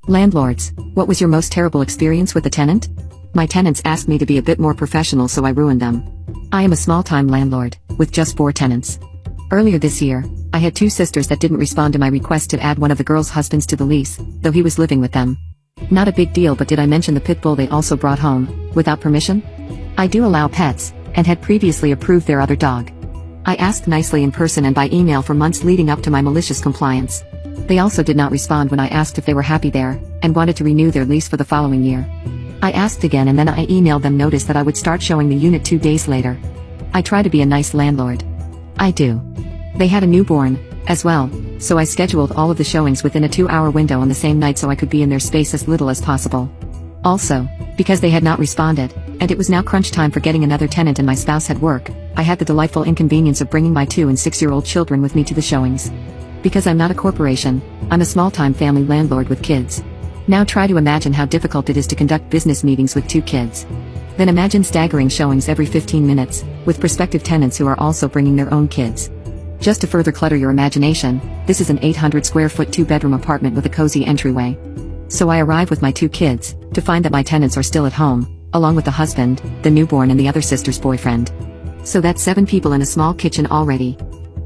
Landlords, what was your most terrible experience with a tenant? My tenants asked me to be a bit more professional, so I ruined them. I am a small-time landlord, with just 4 tenants. Earlier this year, I had 2 sisters that didn't respond to my request to add one of the girls' husbands to the lease, though he was living with them. Not a big deal, but did I mention the pit bull they also brought home, without permission? I do allow pets, and had previously approved their other dog. I asked nicely in person and by email for months leading up to my malicious compliance. They also did not respond when I asked if they were happy there, and wanted to renew their lease for the following year. I asked again and then I emailed them notice that I would start showing the unit 2 days later. I try to be a nice landlord. I do. They had a newborn, as well, so I scheduled all of the showings within a 2-hour window on the same night so I could be in their space as little as possible. Also, because they had not responded, and it was now crunch time for getting another tenant and my spouse had work, I had the delightful inconvenience of bringing my 2- and 6-year-old children with me to the showings. Because I'm not a corporation, I'm a small-time family landlord with kids. Now try to imagine how difficult it is to conduct business meetings with 2 kids. Then imagine staggering showings every 15 minutes, with prospective tenants who are also bringing their own kids. Just to further clutter your imagination, this is an 800 square foot 2-bedroom apartment with a cozy entryway. So I arrive with my 2 kids, to find that my tenants are still at home, along with the husband, the newborn and the other sister's boyfriend. So that's 7 people in a small kitchen already.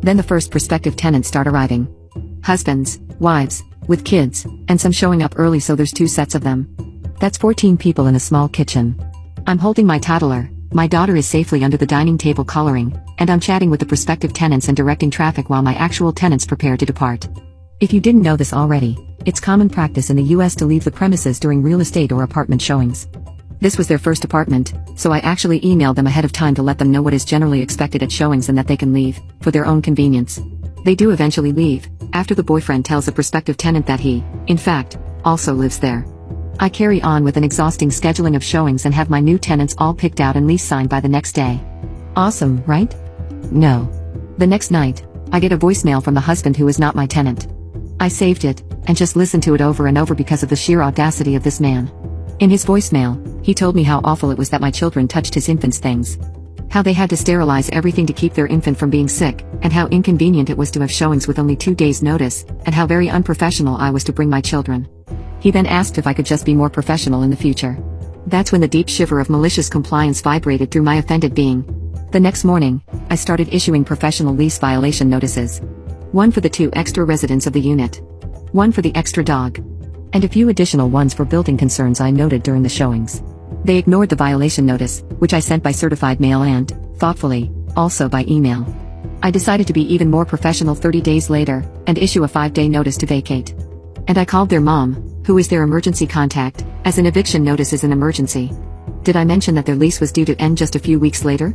Then the first prospective tenants start arriving. Husbands, wives, with kids, and some showing up early, so there's 2 sets of them. That's 14 people in a small kitchen. I'm holding my toddler, my daughter is safely under the dining table coloring, and I'm chatting with the prospective tenants and directing traffic while my actual tenants prepare to depart. If you didn't know this already, it's common practice in the US to leave the premises during real estate or apartment showings. This was their first apartment, so I actually emailed them ahead of time to let them know what is generally expected at showings and that they can leave, for their own convenience. They do eventually leave, after the boyfriend tells a prospective tenant that he, in fact, also lives there. I carry on with an exhausting scheduling of showings and have my new tenants all picked out and lease signed by the next day. Awesome, right? No. The next night, I get a voicemail from the husband who is not my tenant. I saved it, and just listened to it over and over because of the sheer audacity of this man. In his voicemail, he told me how awful it was that my children touched his infant's things. How they had to sterilize everything to keep their infant from being sick, and how inconvenient it was to have showings with only 2 days' notice, and how very unprofessional I was to bring my children. He then asked if I could just be more professional in the future. That's when the deep shiver of malicious compliance vibrated through my offended being. The next morning, I started issuing professional lease violation notices. 1 for the 2 extra residents of the unit. 1 for the extra dog. And a few additional ones for building concerns I noted during the showings. They ignored the violation notice, which I sent by certified mail and, thoughtfully, also by email. I decided to be even more professional 30 days later, and issue a 5-day notice to vacate. And I called their mom, who is their emergency contact, as an eviction notice is an emergency. Did I mention that their lease was due to end just a few weeks later?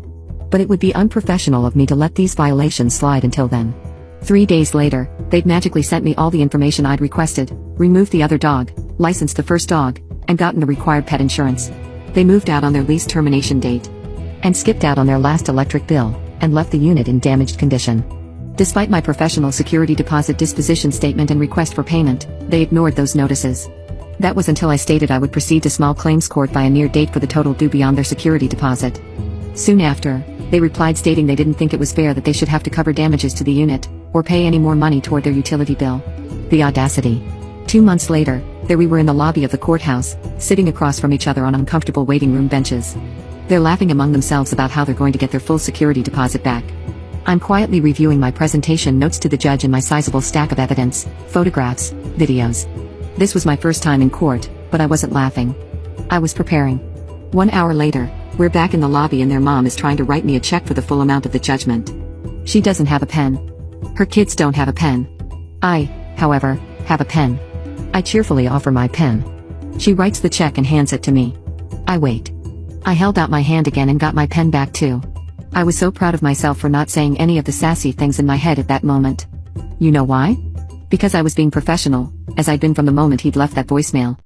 But it would be unprofessional of me to let these violations slide until then. 3 days later, they'd magically sent me all the information I'd requested, removed the other dog, licensed the first dog, and gotten the required pet insurance. They moved out on their lease termination date. And skipped out on their last electric bill, and left the unit in damaged condition. Despite my professional security deposit disposition statement and request for payment, they ignored those notices. That was until I stated I would proceed to small claims court by a near date for the total due beyond their security deposit. Soon after, they replied stating they didn't think it was fair that they should have to cover damages to the unit, or pay any more money toward their utility bill. The audacity. 2 months later, there we were in the lobby of the courthouse, sitting across from each other on uncomfortable waiting room benches. They're laughing among themselves about how they're going to get their full security deposit back. I'm quietly reviewing my presentation notes to the judge and my sizable stack of evidence, photographs, videos. This was my first time in court, but I wasn't laughing. I was preparing. 1 hour later, we're back in the lobby and their mom is trying to write me a check for the full amount of the judgment. She doesn't have a pen. Her kids don't have a pen. I, however, have a pen. I cheerfully offer my pen. She writes the check and hands it to me. I wait. I held out my hand again and got my pen back too. I was so proud of myself for not saying any of the sassy things in my head at that moment. You know why? Because I was being professional, as I'd been from the moment he'd left that voicemail.